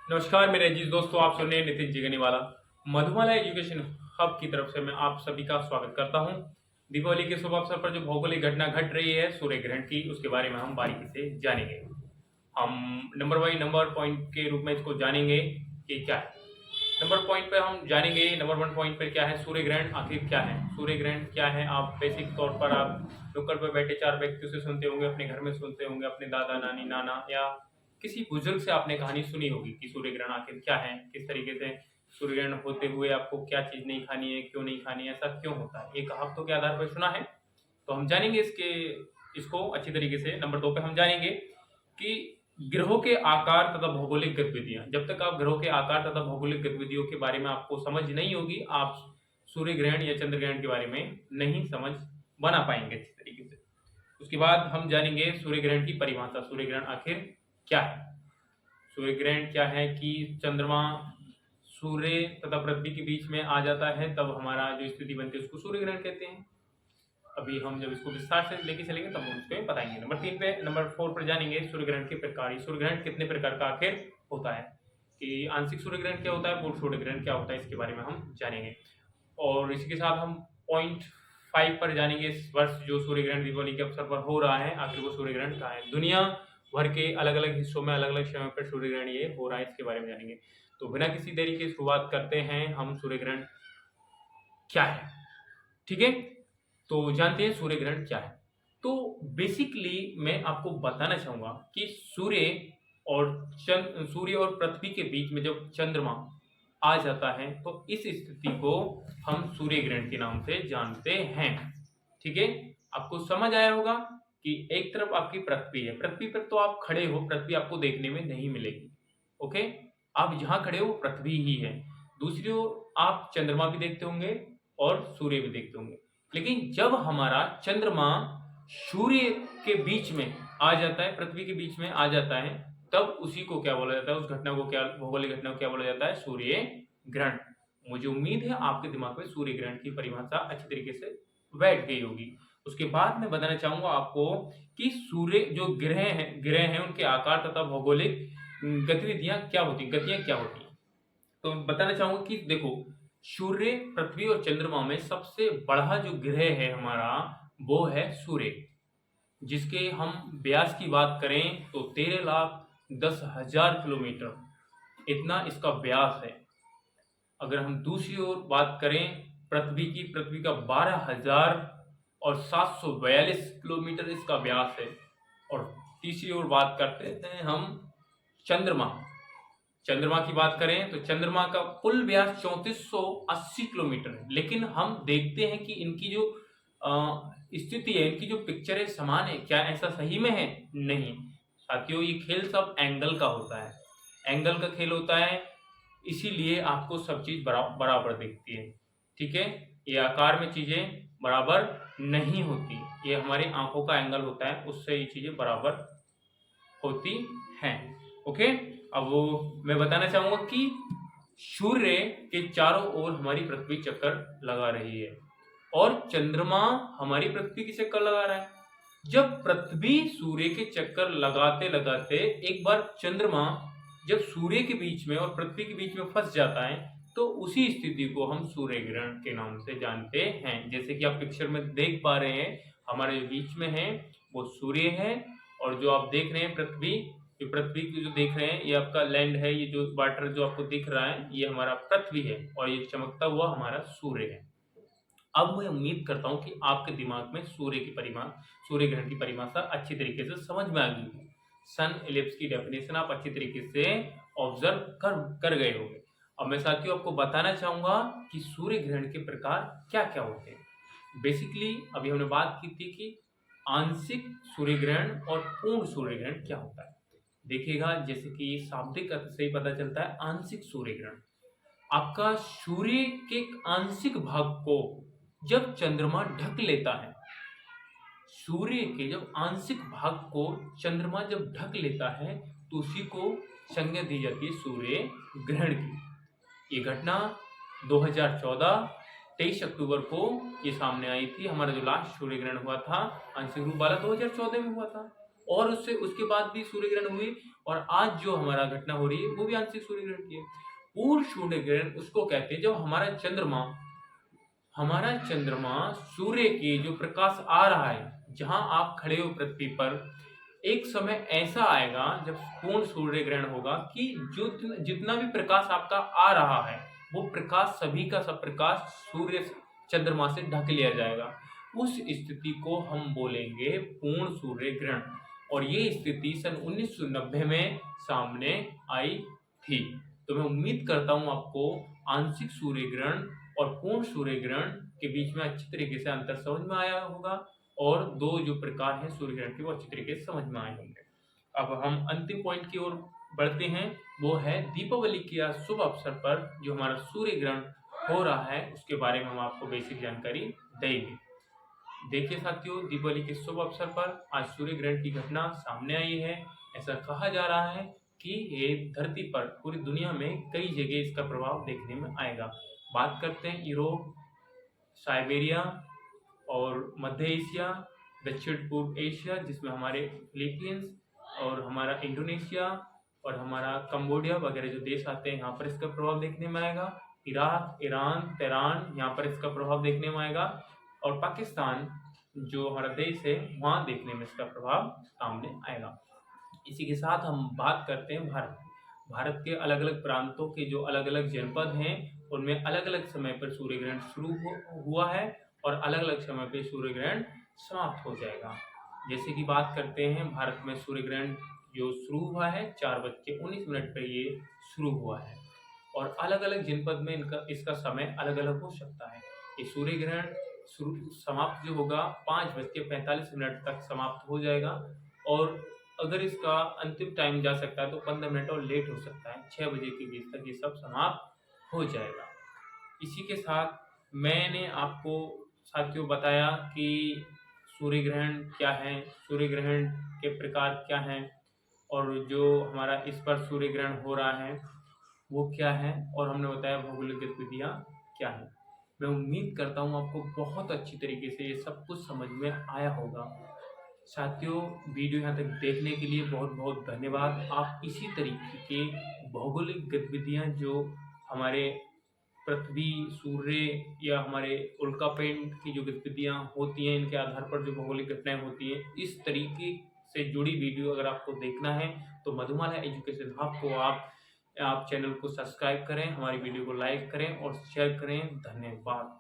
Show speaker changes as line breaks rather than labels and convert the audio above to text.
नमस्कार मेरे अजीज दोस्तों, आप सुन रहे हैं नितिन जिगनीवाला। मधुमाला एजुकेशन हब की तरफ से मैं आप सभी का स्वागत करता हूं। दीपावली के शुभ अवसर पर जो भौगोलिक घटना घट रही है सूर्य ग्रहण की, उसके बारे में हम बारीकी से जानेंगे। हम नंबर बाई नंबर पॉइंट के रूप में इसको जानेंगे कि क्या है। नंबर पॉइंट पे हम जानेंगे, नंबर वन पॉइंट पे क्या है सूर्य ग्रहण, आखिर क्या है सूर्य ग्रहण, क्या है। आप बेसिक तौर पर आप नुक्कड़ पर बैठे चार व्यक्तियों से सुनते होंगे, अपने घर में सुनते होंगे, अपने दादा नानी नाना या किसी बुजुर्ग से आपने कहानी सुनी होगी कि सूर्य ग्रहण आखिर क्या है, किस तरीके से सूर्य ग्रहण होते हुए आपको क्या चीज नहीं खानी है, क्यों नहीं खानी है, ऐसा क्यों होता है, ये कहावतों के आधार पर सुना है। तो हम जानेंगे इसको अच्छी तरीके से। नंबर दो पे हम जानेंगे कि ग्रहों के आकार तथा भौगोलिक गतिविधियां। जब तक आप ग्रहों के आकार तथा भौगोलिक गतिविधियों के बारे में आपको समझ नहीं होगी, आप सूर्य ग्रहण या चंद्र ग्रहण के बारे में नहीं समझ बना पाएंगे अच्छी तरीके से। उसके बाद हम जानेंगे सूर्य ग्रहण की परिभाषा, सूर्य ग्रहण आखिर क्या है। सूर्य ग्रहण क्या है कि चंद्रमा सूर्य तथा पृथ्वी के बीच में आ जाता है, तब हमारा जो स्थिति बनती है उसको सूर्य ग्रहण कहते हैं। अभी हम जब इसको विस्तार से लेके चलेंगे तब हम उसको बताएंगे। नंबर फोर पर जानेंगे सूर्य ग्रहण के प्रकार। सूर्य ग्रहण कितने प्रकार का आखिर होता है, कि आंशिक सूर्य ग्रहण क्या होता है, पूर्ण सूर्य ग्रहण क्या होता है, इसके बारे में हम जानेंगे। और इसी के साथ हम पॉइंट 5 पर जानेंगे, इस वर्ष जो सूर्य ग्रहण दीपावली के अवसर पर हो रहा है, आखिर वो सूर्य ग्रहण कहाँ है। दुनिया भर के अलग अलग हिस्सों में अलग अलग समय पर सूर्य ग्रहण ये हो रहा है, इसके बारे में जानेंगे। तो बिना किसी देरी के शुरुआत करते हैं हम सूर्य ग्रहण क्या है। ठीक है, तो जानते हैं सूर्य ग्रहण क्या है। तो बेसिकली मैं आपको बताना चाहूंगा कि सूर्य और पृथ्वी के बीच में जब चंद्रमा आ जाता है तो इस स्थिति को हम सूर्य ग्रहण के नाम से जानते हैं। ठीक है, आपको समझ आया होगा कि एक तरफ आपकी पृथ्वी है, पृथ्वी पर तो आप खड़े हो, पृथ्वी आपको देखने में नहीं मिलेगी। ओके, आप जहां खड़े हो पृथ्वी ही है। दूसरी ओर आप चंद्रमा भी देखते होंगे और सूर्य भी देखते होंगे। लेकिन जब हमारा चंद्रमा सूर्य के बीच में आ जाता है, पृथ्वी के बीच में आ जाता है, तब उसी को क्या बोला जाता है, उस घटना को क्या, भौगोलिक घटना को क्या बोला जाता है, सूर्य ग्रहण। मुझे उम्मीद है आपके दिमाग में सूर्य ग्रहण की परिभाषा अच्छी तरीके से बैठ गई होगी। उसके बाद मैं बताना चाहूंगा आपको कि सूर्य जो ग्रह हैं उनके आकार तथा भौगोलिक गतिविधियां क्या होती, गतियां क्या होती हैं। तो बताना चाहूंगा कि देखो, सूर्य, पृथ्वी और चंद्रमा में सबसे बड़ा जो ग्रह है हमारा, वो है सूर्य, जिसके हम व्यास की बात करें तो 13,10,000 किलोमीटर इतना इसका व्यास है। अगर हम दूसरी ओर बात करें पृथ्वी की, पृथ्वी का 12,742 किलोमीटर इसका व्यास है। और तीसरी ओर बात करते हैं हम चंद्रमा, चंद्रमा की बात करें तो चंद्रमा का कुल व्यास 3480 किलोमीटर है। लेकिन हम देखते हैं कि इनकी जो स्थिति है, इनकी जो पिक्चर है, समान है क्या, ऐसा सही में है? नहीं साथियों, ये खेल सब एंगल का होता है, एंगल का खेल होता है, इसीलिए आपको सब चीज बराबर दिखती है। ठीक है, ये आकार में चीजें बराबर नहीं होती, ये हमारी आंखों का एंगल होता है, उससे ये चीजें बराबर होती हैं। ओके, अब वो मैं बताना चाहूंगा कि सूर्य के चारों ओर हमारी पृथ्वी चक्कर लगा रही है और चंद्रमा हमारी पृथ्वी की चक्कर लगा रहा है। जब पृथ्वी सूर्य के चक्कर लगाते लगाते एक बार चंद्रमा जब सूर्य के बीच में और पृथ्वी के बीच में फंस जाता है, तो उसी स्थिति को हम सूर्य ग्रहण के नाम से जानते हैं। जैसे कि आप पिक्चर में देख पा रहे हैं, हमारे जो बीच में है वो सूर्य है, और जो आप देख रहे हैं पृथ्वी, ये पृथ्वी की जो देख रहे हैं ये आपका लैंड है, ये जो वाटर जो आपको दिख रहा है ये हमारा पृथ्वी है, और ये चमकता हुआ हमारा सूर्य है। अब मैं उम्मीद करता हूं कि आपके दिमाग में सूर्य ग्रहण की परिभाषा अच्छी तरीके से समझ में आ गई है। सन इलिप्स की डेफिनेशन आप अच्छी तरीके से ऑब्जर्व कर गए होंगे। अब मैं साथियों आपको बताना चाहूंगा कि सूर्य ग्रहण के प्रकार क्या क्या होते हैं। बेसिकली अभी हमने बात की थी कि आंशिक सूर्य ग्रहण और पूर्ण सूर्य ग्रहण क्या होता है। देखिएगा, जैसे कि शाब्दिक अर्थ से ही पता चलता है, आंशिक सूर्य ग्रहण आपका सूर्य के एक आंशिक भाग को जब चंद्रमा ढक लेता है, सूर्य के जब आंशिक भाग को चंद्रमा जब ढक लेता है तो उसी को संज्ञा दी जाती है सूर्य ग्रहण की। ये घटना 2014 23 अक्टूबर को ये सामने आई थी। हमारा जो लास्ट सूर्य ग्रहण हुआ था आंशिक रूप वाला 2014 में हुआ था। और उससे उसके बाद भी सूर्य ग्रहण हुई, और आज जो हमारा घटना हो रही है वो भी आंशिक सूर्य ग्रहण की है। पूर्ण सूर्य ग्रहण उसको कहते हैं जब हमारा चंद्रमा सूर्य के जो प्रकाश आ रहा है, जहां आप खड़े हो पृथ्वी पर, एक समय ऐसा आएगा जब पूर्ण सूर्य ग्रहण होगा कि जो जितना भी प्रकाश आपका आ रहा है वो प्रकाश, सभी का सब प्रकाश सूर्य चंद्रमा से ढक लिया जाएगा। उस स्थिति को हम बोलेंगे पूर्ण सूर्य ग्रहण, और ये स्थिति सन 1990 में सामने आई थी। तो मैं उम्मीद करता हूँ आपको आंशिक सूर्य ग्रहण और पूर्ण सूर्य ग्रहण के बीच में अच्छी तरीके से अंतर समझ में आया होगा, और दो जो प्रकार हैं सूर्य ग्रहण के वो अच्छी तरीके से समझ में आए होंगे। अब हम अंतिम पॉइंट की ओर बढ़ते हैं, वो है दीपावली के शुभ अवसर पर जो हमारा सूर्य ग्रहण हो रहा है उसके बारे में हम आपको बेसिक जानकारी देंगे। देखिए साथियों, दीपावली के शुभ अवसर पर आज सूर्य ग्रहण की घटना सामने आई है। ऐसा कहा जा रहा है कि ये धरती पर पूरी दुनिया में कई जगह इसका प्रभाव देखने में आएगा। बात करते हैं यूरोप, साइबेरिया और मध्य एशिया, दक्षिण पूर्व एशिया जिसमें हमारे फिलीपींस और हमारा इंडोनेशिया और हमारा कंबोडिया वगैरह जो देश आते हैं, यहाँ पर इसका प्रभाव देखने में आएगा। इराक, ईरान, तेहरान, यहाँ पर इसका प्रभाव देखने में आएगा, और पाकिस्तान जो हमारा देश है वहाँ देखने में इसका प्रभाव सामने आएगा। इसी के साथ हम बात करते हैं भारत के अलग अलग प्रांतों के जो अलग अलग जनपद हैं उनमें अलग अलग समय पर सूर्य ग्रहण शुरू हुआ है और अलग अलग समय पर सूर्य ग्रहण समाप्त हो जाएगा। जैसे कि बात करते हैं, भारत में सूर्य ग्रहण जो शुरू हुआ है 4:19 पर ये शुरू हुआ है, और अलग अलग जनपद में इसका समय अलग अलग हो सकता है। ये सूर्य ग्रहण समाप्त जो होगा 5:45 तक समाप्त हो जाएगा, और अगर इसका अंतिम टाइम जा सकता है तो 15 मिनट और लेट हो सकता है, 6 बजे के बीच तक ये सब समाप्त हो जाएगा। इसी के साथ मैंने आपको साथियों बताया कि सूर्य ग्रहण क्या है, सूर्य ग्रहण के प्रकार क्या हैं, और जो हमारा इस पर सूर्य ग्रहण हो रहा है वो क्या है, और हमने बताया भौगोलिक गतिविधियाँ क्या हैं। मैं उम्मीद करता हूँ आपको बहुत अच्छी तरीके से ये सब कुछ समझ में आया होगा। साथियों, वीडियो यहाँ तक देखने के लिए बहुत बहुत धन्यवाद। आप इसी तरीके के भौगोलिक गतिविधियाँ जो हमारे पृथ्वी, सूर्य या हमारे उल्कापिंड की जो गतिविधियाँ होती हैं, इनके आधार पर जो भौगोलिक घटनाएं होती हैं, इस तरीके से जुड़ी वीडियो अगर आपको देखना है तो मधुमाला एजुकेशन हब को आप चैनल को सब्सक्राइब करें, हमारी वीडियो को लाइक करें और शेयर करें। धन्यवाद।